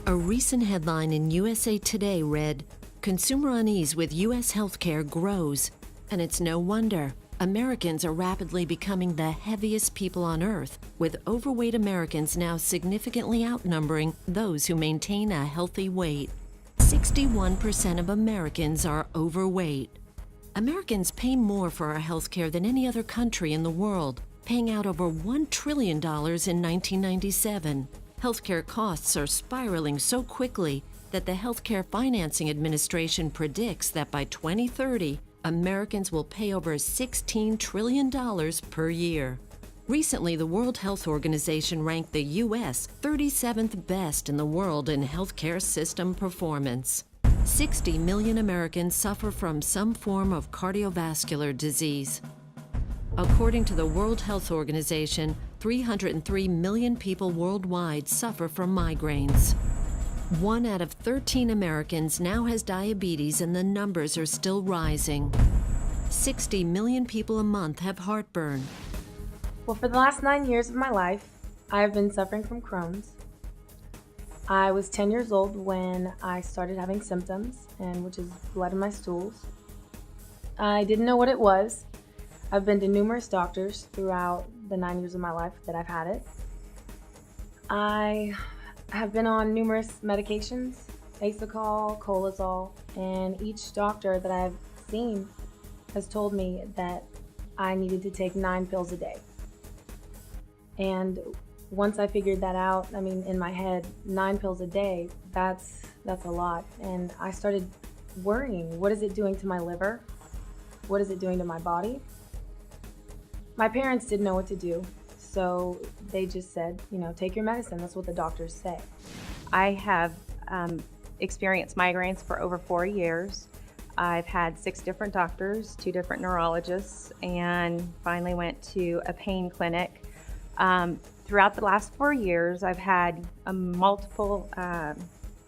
A recent headline in USA Today read, "Consumer unease with U.S. healthcare grows." And it's no wonder. Americans are rapidly becoming the heaviest people on earth, with overweight Americans now significantly outnumbering those who maintain a healthy weight. 61% of Americans are overweight. Americans pay more for our healthcare than any other country in the world, paying out over $1 trillion in 1997. Healthcare costs are spiraling so quickly that the Healthcare Financing Administration predicts that by 2030, Americans will pay over $16 trillion per year. Recently, the World Health Organization ranked the U.S. 37th best in the world in healthcare system performance. 60 million Americans suffer from some form of cardiovascular disease. According to the World Health Organization, 303 million people worldwide suffer from migraines. 1 out of 13 Americans now has diabetes, and the numbers are still rising. 60 million people a month have heartburn. Well, for the last 9 years of my life, I have been suffering from Crohn's. I was 10 years old when I started having symptoms, which is blood in my stools. I didn't know what it was. I've been to numerous doctors throughout the 9 years of my life that I've had it. I have been on numerous medications, Asacol, Colazol, and each doctor that I've seen has told me that I needed to take 9 pills a day. And once I figured that out, in my head, 9 pills a day, that's a lot. And I started worrying, what is it doing to my liver? What is it doing to my body? My parents didn't know what to do, so they just said, take your medicine. That's what the doctors say. I have experienced migraines for over 4 years. I've had 6 different doctors, 2 different neurologists, and finally went to a pain clinic. Throughout the last 4 years, I've had multiple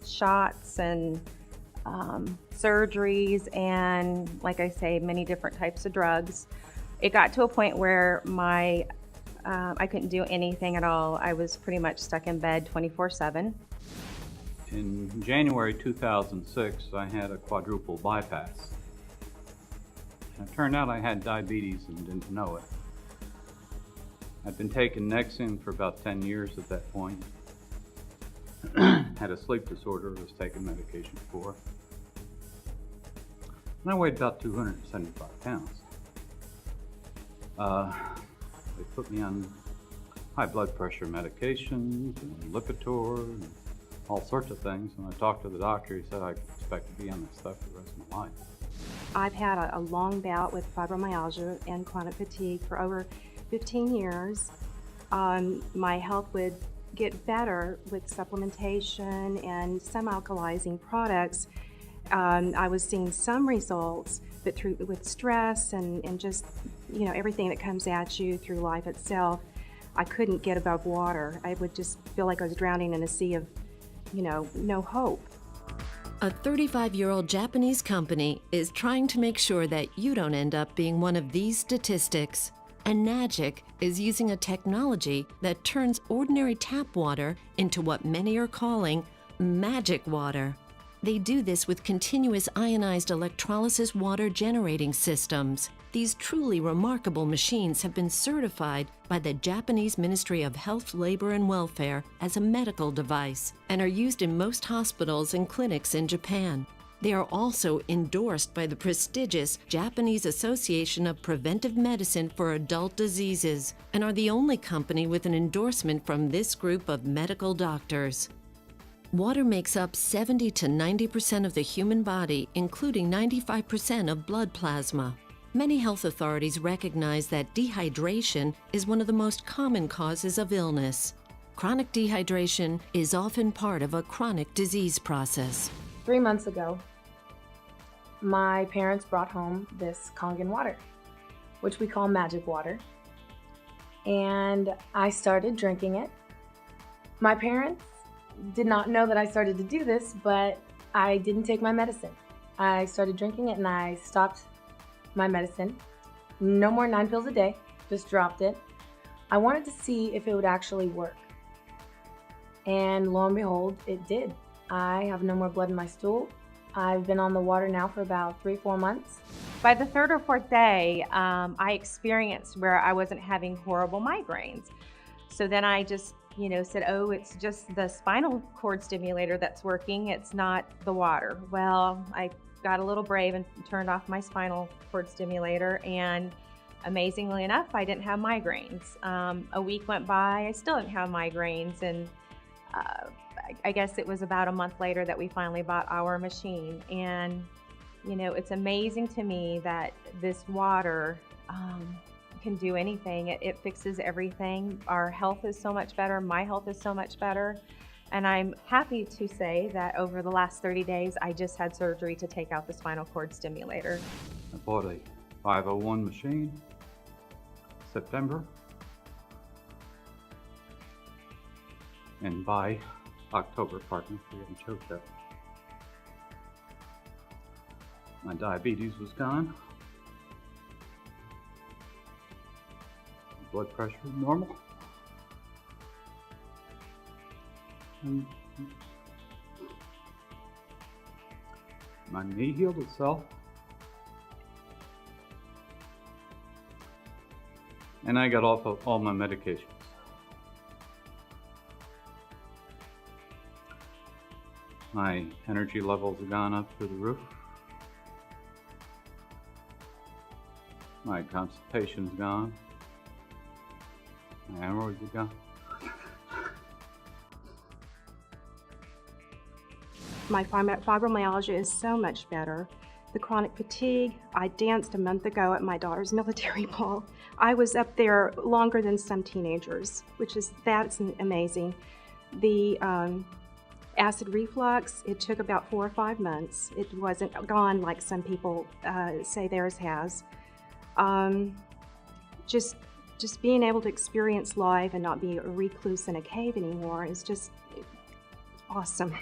shots and surgeries and, like I say, many different types of drugs. It got to a point where I couldn't do anything at all. I was pretty much stuck in bed 24/7. In January 2006, I had a quadruple bypass. And it turned out I had diabetes and didn't know it. I'd been taking Nexium for about 10 years at that point. Had a sleep disorder I was taking medication for. And I weighed about 275 pounds. They put me on high blood pressure medications and Lipitor and all sorts of things. And I talked to the doctor. He said I could expect to be on this stuff for the rest of my life. I've had a long bout with fibromyalgia and chronic fatigue for over 15 years. My health would get better with supplementation and some alkalizing products. I was seeing some results, but with stress and just everything that comes at you through life itself, I couldn't get above water. I would just feel like I was drowning in a sea of no hope. A 35-year-old Japanese company is trying to make sure that you don't end up being one of these statistics. Enagic is using a technology that turns ordinary tap water into what many are calling magic water. They do this with continuous ionized electrolysis water generating systems. These truly remarkable machines have been certified by the Japanese Ministry of Health, Labor and Welfare as a medical device and are used in most hospitals and clinics in Japan. They are also endorsed by the prestigious Japanese Association of Preventive Medicine for Adult Diseases and are the only company with an endorsement from this group of medical doctors. Water makes up 70 to 90% of the human body, including 95% of blood plasma. Many health authorities recognize that dehydration is one of the most common causes of illness. Chronic dehydration is often part of a chronic disease process. 3 months ago, my parents brought home this Kangen Water, which we call magic water, and I started drinking it. My parents did not know that I started to do this, but I didn't take my medicine. I started drinking it and I stopped my medicine. No more 9 pills a day, just dropped it. I wanted to see if it would actually work. And lo and behold, it did. I have no more blood in my stool. I've been on the water now for about 3-4 months. By the third or fourth day, I experienced where I wasn't having horrible migraines. So then I just, said, oh, it's just the spinal cord stimulator that's working. It's not the water. Well, I got a little brave and turned off my spinal cord stimulator, and amazingly enough, I didn't have migraines. A week went by, I still didn't have migraines, and I guess it was about a month later that we finally bought our machine. And it's amazing to me that this water can do anything. It fixes everything. Our health is so much better. My health is so much better. And I'm happy to say that over the last 30 days, I just had surgery to take out the spinal cord stimulator. I bought a 501 machine, September, and by October, pardon me for getting choked up, my diabetes was gone. Blood pressure normal. And my knee healed itself. And I got off of all my medications. My energy levels have gone up through the roof. My constipation's gone. My hemorrhoids are gone. My fibromyalgia is so much better. The chronic fatigue, I danced a month ago at my daughter's military ball. I was up there longer than some teenagers, that's amazing. The acid reflux, it took about 4 or 5 months. It wasn't gone like some people say theirs has. Just being able to experience life and not be a recluse in a cave anymore is just awesome.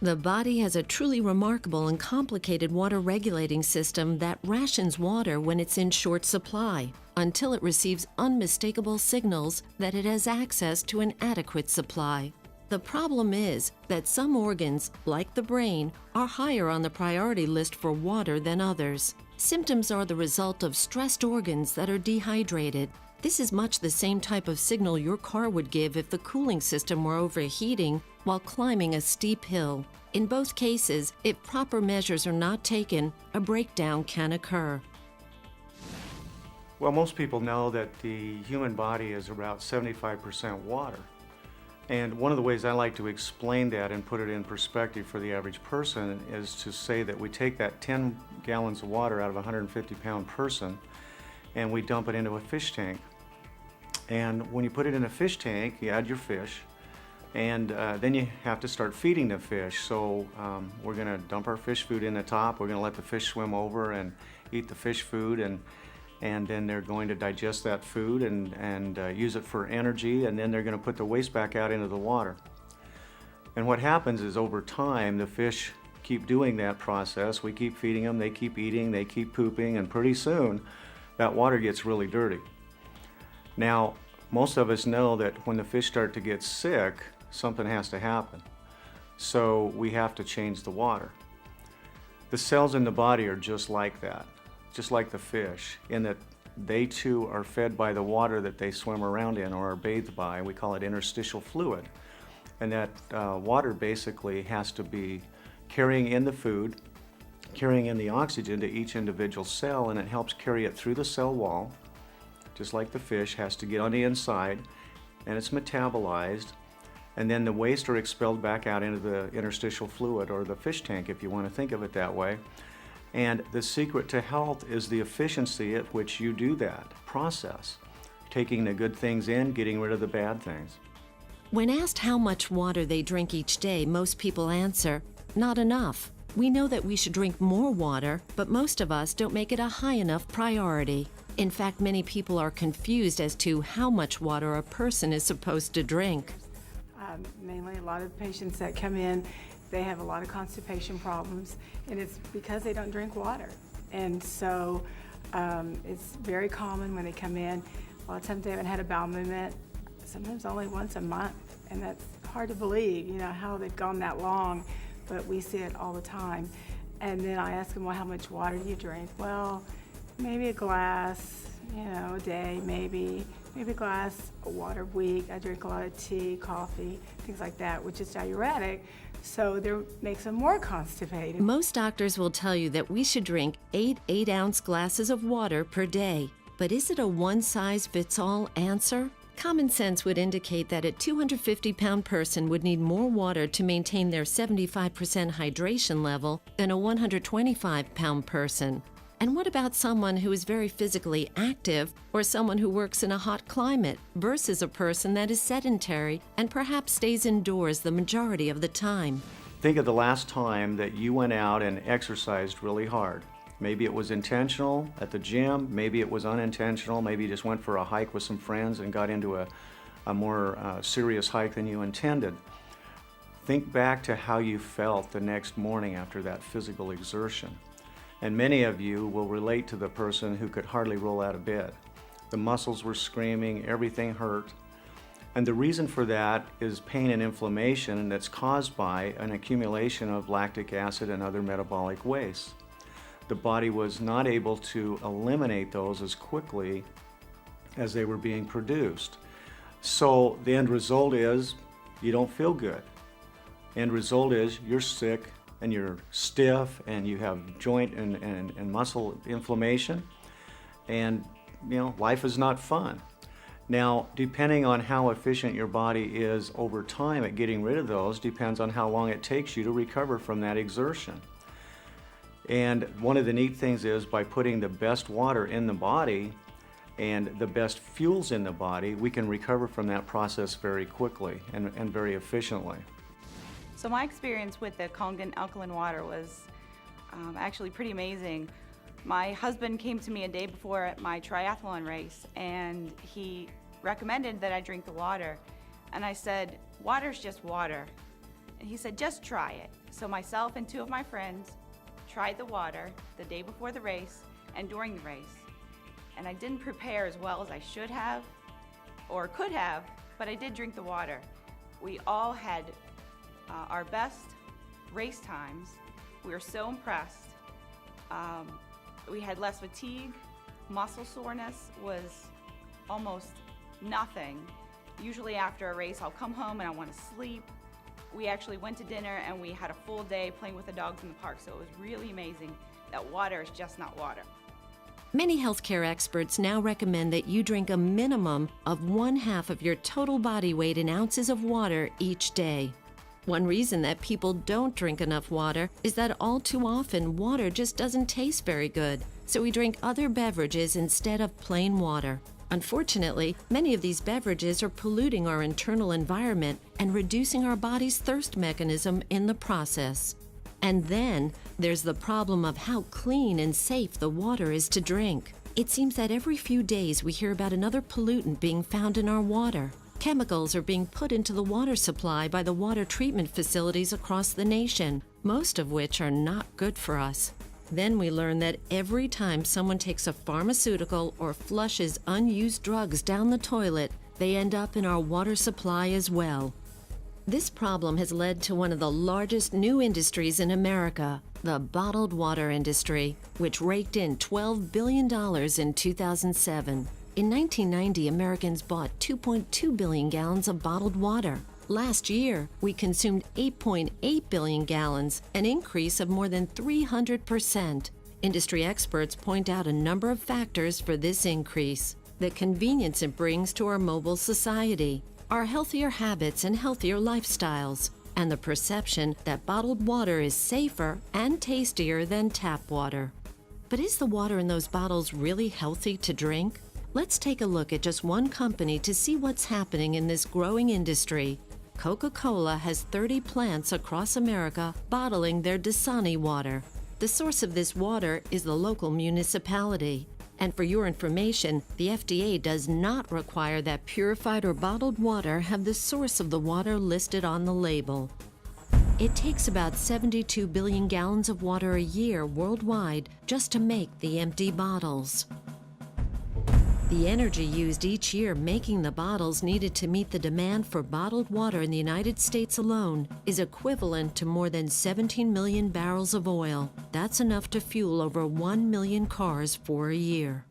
The body has a truly remarkable and complicated water regulating system that rations water when it's in short supply until it receives unmistakable signals that it has access to an adequate supply. The problem is that some organs, like the brain, are higher on the priority list for water than others. Symptoms are the result of stressed organs that are dehydrated. This is much the same type of signal your car would give if the cooling system were overheating while climbing a steep hill. In both cases, if proper measures are not taken, a breakdown can occur. Well, most people know that the human body is about 75% water. And one of the ways I like to explain that and put it in perspective for the average person is to say that we take that 10 gallons of water out of a 150-pound person and we dump it into a fish tank. And when you put it in a fish tank, you add your fish, and then you have to start feeding the fish. So we're going to dump our fish food in the top. We're going to let the fish swim over and eat the fish food, and then they're going to digest that food and use it for energy, and then they're going to put the waste back out into the water. And what happens is over time, the fish keep doing that process. We keep feeding them, they keep eating, they keep pooping, and pretty soon that water gets really dirty. Now, most of us know that when the fish start to get sick, something has to happen. So we have to change the water. The cells in the body are just like that, just like the fish, in that they too are fed by the water that they swim around in or are bathed by. We call it interstitial fluid. And that water basically has to be carrying in the food, carrying in the oxygen to each individual cell, and it helps carry it through the cell wall, just like the fish has to get on the inside, and it's metabolized, and then the waste are expelled back out into the interstitial fluid, or the fish tank if you want to think of it that way. And the secret to health is the efficiency at which you do that process, taking the good things in, getting rid of the bad things. When asked how much water they drink each day, most people answer, not enough. We know that we should drink more water, but most of us don't make it a high enough priority. In fact, many people are confused as to how much water a person is supposed to drink. Mainly a lot of patients that come in, they have a lot of constipation problems, and it's because they don't drink water. And so it's very common when they come in. A lot of times they haven't had a bowel movement, sometimes only once a month, and that's hard to believe, you know, how they've gone that long, but we see it all the time. And then I ask them, well, how much water do you drink? Well, maybe a glass, you know, a day, maybe a glass of water a week. I drink a lot of tea, coffee, things like that, which is diuretic, so that makes them more constipated. Most doctors will tell you that we should drink 8 8-ounce glasses of water per day. But is it a one-size-fits-all answer? Common sense would indicate that a 250-pound person would need more water to maintain their 75% hydration level than a 125-pound person. And what about someone who is very physically active or someone who works in a hot climate versus a person that is sedentary and perhaps stays indoors the majority of the time? Think of the last time that you went out and exercised really hard. Maybe it was intentional at the gym, maybe it was unintentional, maybe you just went for a hike with some friends and got into a more serious hike than you intended. Think back to how you felt the next morning after that physical exertion. And many of you will relate to the person who could hardly roll out of bed. The muscles were screaming, everything hurt. And the reason for that is pain and inflammation that's caused by an accumulation of lactic acid and other metabolic wastes. The body was not able to eliminate those as quickly as they were being produced. So the end result is you don't feel good. End result is you're sick and you're stiff and you have joint and muscle inflammation, and you know, life is not fun. Now, depending on how efficient your body is over time at getting rid of those depends on how long it takes you to recover from that exertion. And one of the neat things is by putting the best water in the body and the best fuels in the body, we can recover from that process very quickly and very efficiently. So my experience with the Kangen alkaline water was actually pretty amazing. My husband came to me a day before my triathlon race and he recommended that I drink the water. And I said, water's just water. And he said, just try it. So myself and 2 of my friends tried the water the day before the race and during the race. And I didn't prepare as well as I should have or could have, but I did drink the water. We all had our best race times. We were so impressed. We had less fatigue. Muscle soreness was almost nothing. Usually after a race, I'll come home and I want to sleep. We actually went to dinner and we had a full day playing with the dogs in the park, so it was really amazing that water is just not water. Many healthcare experts now recommend that you drink a minimum of 1/2 of your total body weight in ounces of water each day. One reason that people don't drink enough water is that all too often water just doesn't taste very good, so we drink other beverages instead of plain water. Unfortunately, many of these beverages are polluting our internal environment and reducing our body's thirst mechanism in the process. And then there's the problem of how clean and safe the water is to drink. It seems that every few days we hear about another pollutant being found in our water. Chemicals are being put into the water supply by the water treatment facilities across the nation, most of which are not good for us. Then we learn that every time someone takes a pharmaceutical or flushes unused drugs down the toilet, they end up in our water supply as well. This problem has led to one of the largest new industries in America, the bottled water industry, which raked in $12 billion in 2007. In 1990, Americans bought 2.2 billion gallons of bottled water. Last year, we consumed 8.8 billion gallons, an increase of more than 300%. Industry experts point out a number of factors for this increase: the convenience it brings to our mobile society, our healthier habits and healthier lifestyles, and the perception that bottled water is safer and tastier than tap water. But is the water in those bottles really healthy to drink? Let's take a look at just one company to see what's happening in this growing industry. Coca-Cola has 30 plants across America bottling their Dasani water. The source of this water is the local municipality. And for your information, the FDA does not require that purified or bottled water have the source of the water listed on the label. It takes about 72 billion gallons of water a year worldwide just to make the empty bottles. The energy used each year making the bottles needed to meet the demand for bottled water in the United States alone is equivalent to more than 17 million barrels of oil. That's enough to fuel over 1 million cars for a year.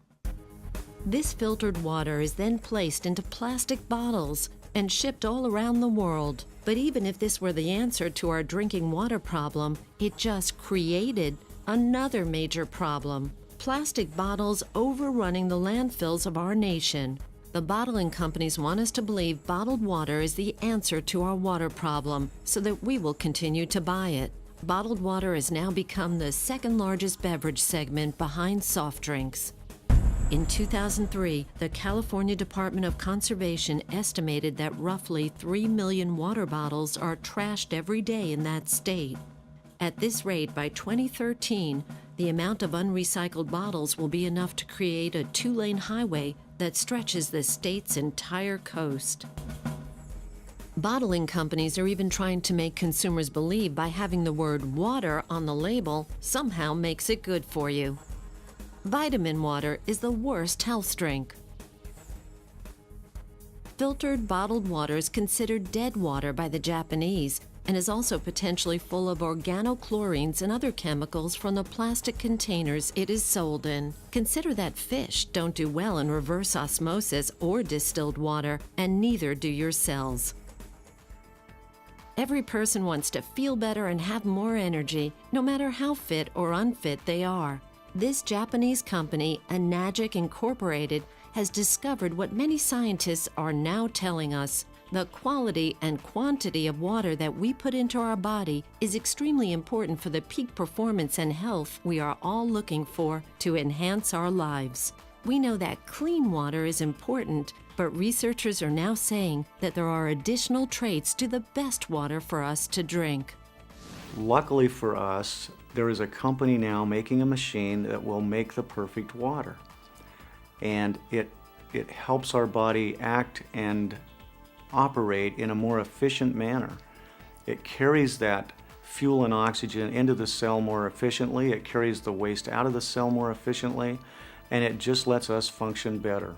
This filtered water is then placed into plastic bottles and shipped all around the world. But even if this were the answer to our drinking water problem, it just created another major problem. Plastic bottles overrunning the landfills of our nation. The bottling companies want us to believe bottled water is the answer to our water problem, so that we will continue to buy it. Bottled water has now become the second largest beverage segment behind soft drinks. In 2003, the California Department of Conservation estimated that roughly 3 million water bottles are trashed every day in that state. At this rate, by 2013, the amount of unrecycled bottles will be enough to create a 2-lane highway that stretches the state's entire coast. Bottling companies are even trying to make consumers believe by having the word water on the label somehow makes it good for you. Vitamin water is the worst health drink. Filtered bottled water is considered dead water by the Japanese and is also potentially full of organochlorines and other chemicals from the plastic containers it is sold in. Consider that fish don't do well in reverse osmosis or distilled water, and neither do your cells. Every person wants to feel better and have more energy, no matter how fit or unfit they are. This Japanese company, Enagic Incorporated, has discovered what many scientists are now telling us. The quality and quantity of water that we put into our body is extremely important for the peak performance and health we are all looking for to enhance our lives. We know that clean water is important, but researchers are now saying that there are additional traits to the best water for us to drink. Luckily for us, there is a company now making a machine that will make the perfect water. And it helps our body act and operate in a more efficient manner. It carries that fuel and oxygen into the cell more efficiently, it carries the waste out of the cell more efficiently, and it just lets us function better.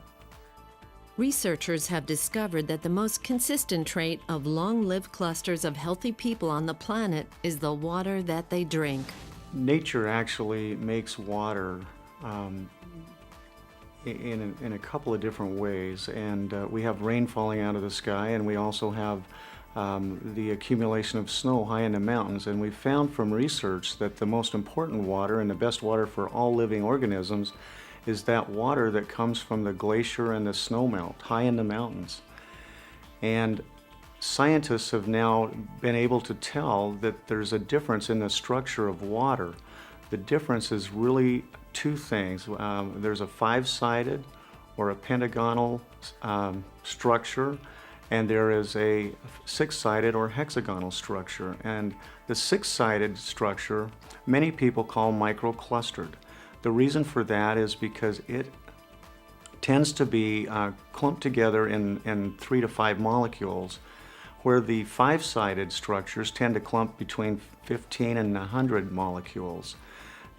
Researchers have discovered that the most consistent trait of long-lived clusters of healthy people on the planet is the water that they drink. Nature actually makes water in a couple of different ways, and we have rain falling out of the sky, and we also have the accumulation of snow high in the mountains. And we found from research that the most important water and the best water for all living organisms is that water that comes from the glacier and the snowmelt high in the mountains. And scientists have now been able to tell that there's a difference in the structure of water. The difference is really two things. There's a 5-sided or a pentagonal structure, and there is a 6-sided or hexagonal structure. And the 6-sided structure, many people call microclustered. The reason for that is because it tends to be clumped together in 3 to 5 molecules, where the 5-sided structures tend to clump between 15 and 100 molecules.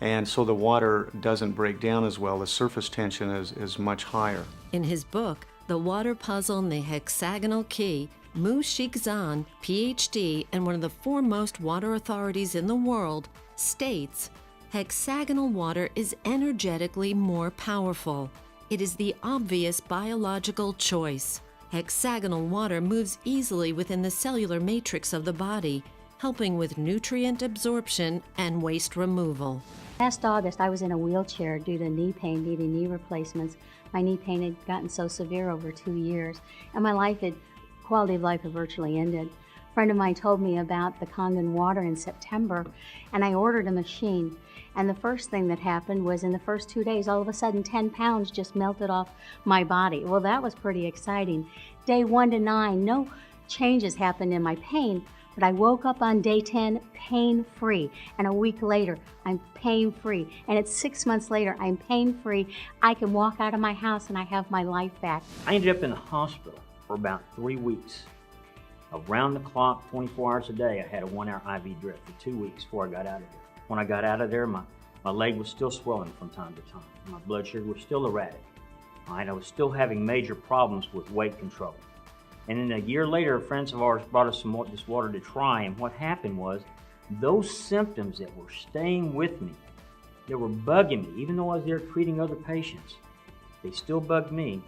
And so the water doesn't break down as well. The surface tension is much higher. In his book, The Water Puzzle and the Hexagonal Key, Mu Shixan, PhD, and one of the foremost water authorities in the world, states, hexagonal water is energetically more powerful. It is the obvious biological choice. Hexagonal water moves easily within the cellular matrix of the body, helping with nutrient absorption and waste removal. Last August, I was in a wheelchair due to knee pain, needing knee replacements. My knee pain had gotten so severe over 2 years, and my quality of life had virtually ended. A friend of mine told me about the Kangen Water in September, and I ordered a machine. And the first thing that happened was in the first 2 days, all of a sudden 10 pounds just melted off my body. Well, that was pretty exciting. Day 1 to 9, no changes happened in my pain, but I woke up on day 10 pain-free, and a week later, I'm pain-free. And it's 6 months later, I'm pain-free. I can walk out of my house and I have my life back. I ended up in the hospital for about 3 weeks. Around the clock, 24 hours a day, I had a 1-hour IV drip for 2 weeks before I got out of there. When I got out of there, my leg was still swelling from time to time. My blood sugar was still erratic. Right? I was still having major problems with weight control. And then a year later, friends of ours brought us this water to try, and what happened was those symptoms that were staying with me, that were bugging me, even though I was there treating other patients, they still bugged me,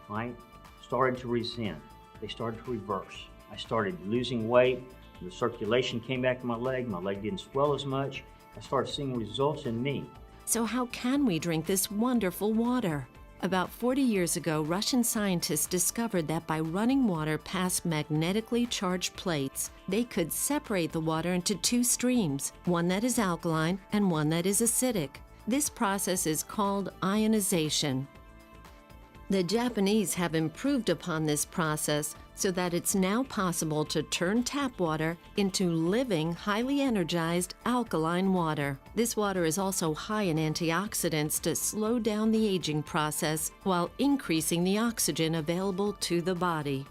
right? Started to rescind. They started to reverse. I started losing weight. The circulation came back to my leg. My leg didn't swell as much. I started seeing results in me. So how can we drink this wonderful water? About 40 years ago, Russian scientists discovered that by running water past magnetically charged plates, they could separate the water into two streams, one that is alkaline and one that is acidic. This process is called ionization. The Japanese have improved upon this process so that it's now possible to turn tap water into living, highly energized alkaline water. This water is also high in antioxidants to slow down the aging process while increasing the oxygen available to the body.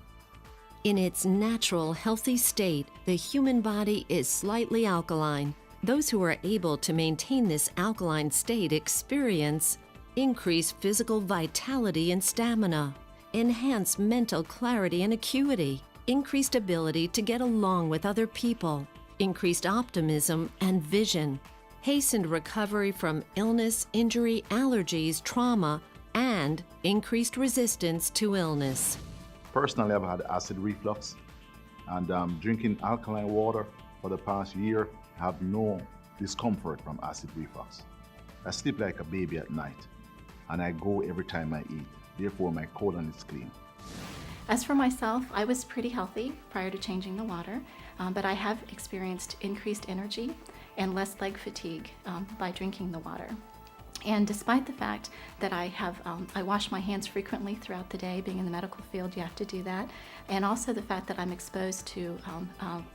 In its natural, healthy state, the human body is slightly alkaline. Those who are able to maintain this alkaline state experience increased physical vitality and stamina, enhanced mental clarity and acuity, increased ability to get along with other people, increased optimism and vision, hastened recovery from illness, injury, allergies, trauma, and increased resistance to illness. Personally, I've had acid reflux, and drinking alkaline water for the past year, I have no discomfort from acid reflux. I sleep like a baby at night, and I go every time I eat. Therefore, my colon is clean. As for myself, I was pretty healthy prior to changing the water, but I have experienced increased energy and less leg fatigue by drinking the water. And despite the fact that I wash my hands frequently throughout the day, being in the medical field, you have to do that, and also the fact that I'm exposed to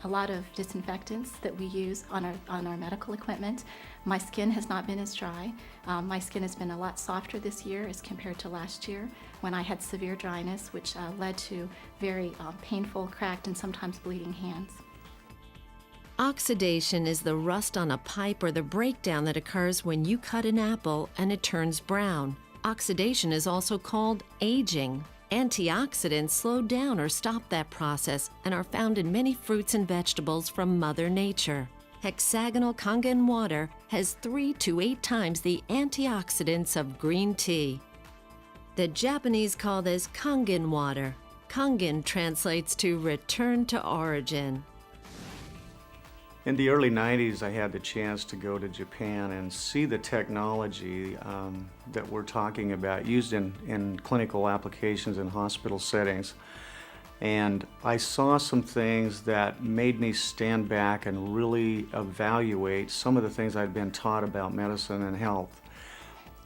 a lot of disinfectants that we use on our medical equipment, my skin has not been as dry. My skin has been a lot softer this year as compared to last year when I had severe dryness, which led to very painful, cracked, and sometimes bleeding hands. Oxidation is the rust on a pipe or the breakdown that occurs when you cut an apple and it turns brown. Oxidation is also called aging. Antioxidants slow down or stop that process and are found in many fruits and vegetables from Mother Nature. Hexagonal Kangen water has 3 to 8 times the antioxidants of green tea. The Japanese call this Kangen water. Kangen translates to return to origin. In the early 90s, I had the chance to go to Japan and see the technology that we're talking about used in clinical applications in hospital settings. And I saw some things that made me stand back and really evaluate some of the things I'd been taught about medicine and health.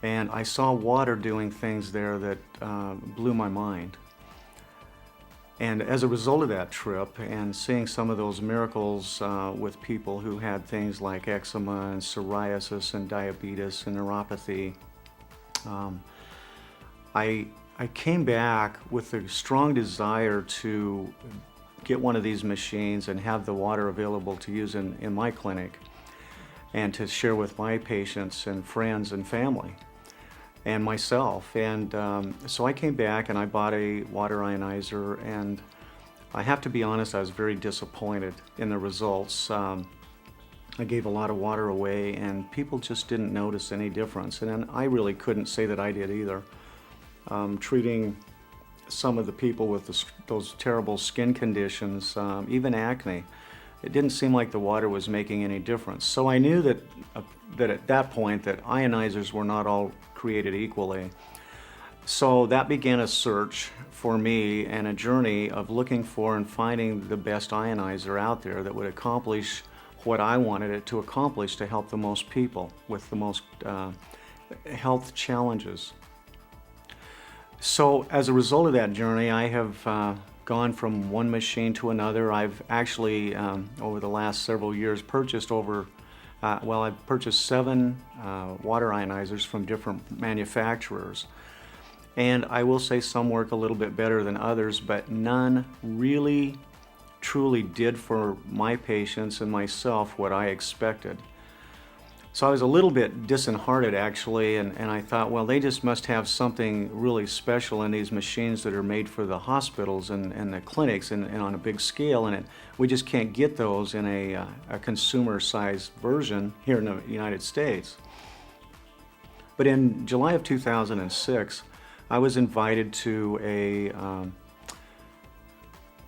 And I saw water doing things there that blew my mind. And as a result of that trip and seeing some of those miracles with people who had things like eczema and psoriasis and diabetes and neuropathy, I came back with a strong desire to get one of these machines and have the water available to use in my clinic and to share with my patients and friends and family and myself. And so I came back and I bought a water ionizer, and I have to be honest, I was very disappointed in the results. I gave a lot of water away and people just didn't notice any difference, and then I really couldn't say that I did either. Treating some of the people with those terrible skin conditions, even acne, it didn't seem like the water was making any difference. So I knew that at that point that ionizers were not all created equally. So that began a search for me and a journey of looking for and finding the best ionizer out there that would accomplish what I wanted it to accomplish to help the most people with the most health challenges. So as a result of that journey, I have gone from one machine to another. I've actually, over the last several years, purchased I've purchased 7 water ionizers from different manufacturers. And I will say some work a little bit better than others, but none really, truly did for my patients and myself what I expected. So I was a little bit disheartened actually, and I thought, well, they just must have something really special in these machines that are made for the hospitals and the clinics and on a big scale, and we just can't get those in a consumer-sized version here in the United States. But in July of 2006, I was invited to a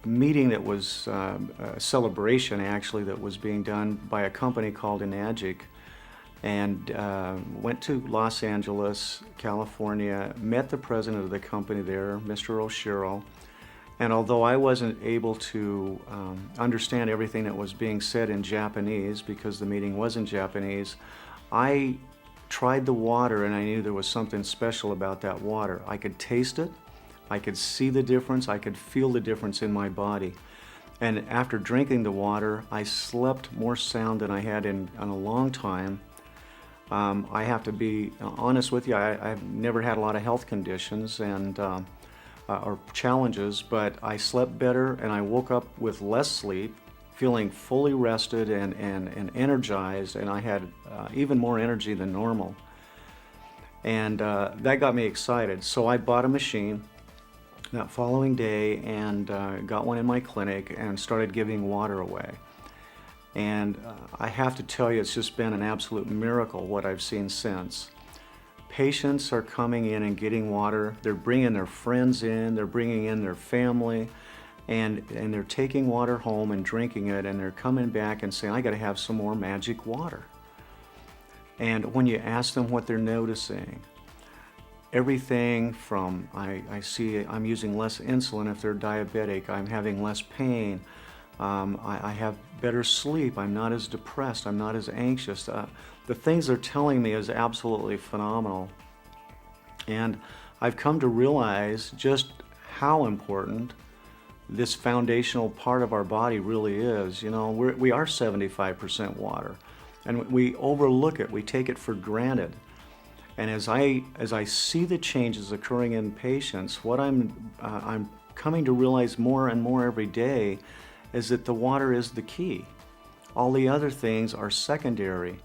meeting that was a celebration actually that was being done by a company called Enagic, and went to Los Angeles, California, met the president of the company there, Mr. Oshiro, and although I wasn't able to understand everything that was being said in Japanese because the meeting was in Japanese, I tried the water and I knew there was something special about that water. I could taste it, I could see the difference, I could feel the difference in my body. And after drinking the water, I slept more sound than I had in a long time. I have to be honest with you, I've never had a lot of health conditions and or challenges, but I slept better and I woke up with less sleep, feeling fully rested and energized, and I had even more energy than normal. And that got me excited. So I bought a machine that following day and got one in my clinic and started giving water away. And I have to tell you, it's just been an absolute miracle what I've seen since. Patients are coming in and getting water. They're bringing their friends in, they're bringing in their family, and they're taking water home and drinking it, and they're coming back and saying, I got to have some more magic water. And when you ask them what they're noticing, everything from I see I'm using less insulin if they're diabetic, I'm having less pain, I have better sleep, I'm not as depressed, I'm not as anxious. The things they're telling me is absolutely phenomenal. And I've come to realize just how important this foundational part of our body really is. You know, we are 75% water, and we overlook it, we take it for granted. And as I see the changes occurring in patients, what I'm coming to realize more and more every day is that the water is the key. All the other things are secondary.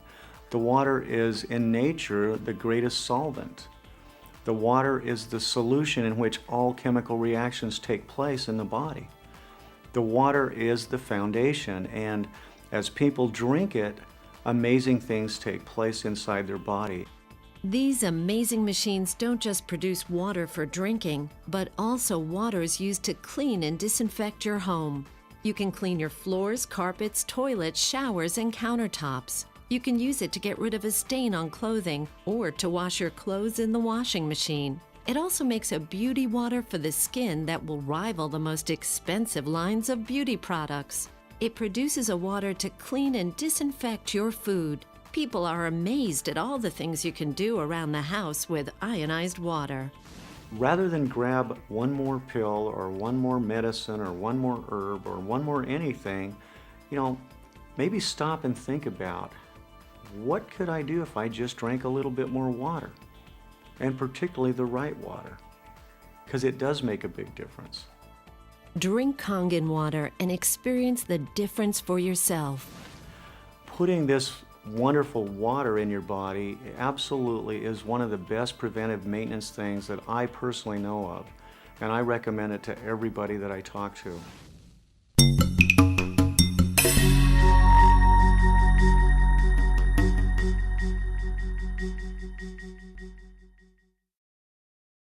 The water is in nature the greatest solvent. The water is the solution in which all chemical reactions take place in the body. The water is the foundation, and as people drink it, amazing things take place inside their body. These amazing machines don't just produce water for drinking, but also water is used to clean and disinfect your home. You can clean your floors, carpets, toilets, showers, and countertops. You can use it to get rid of a stain on clothing or to wash your clothes in the washing machine. It also makes a beauty water for the skin that will rival the most expensive lines of beauty products. It produces a water to clean and disinfect your food. People are amazed at all the things you can do around the house with ionized water. Rather than grab one more pill or one more medicine or one more herb or one more anything, you know, maybe stop and think about, what could I do if I just drank a little bit more water? And particularly the right water, because it does make a big difference. Drink Kangen water and experience the difference for yourself. Putting this wonderful water in your body absolutely is one of the best preventive maintenance things that I personally know of, and I recommend it to everybody that I talk to.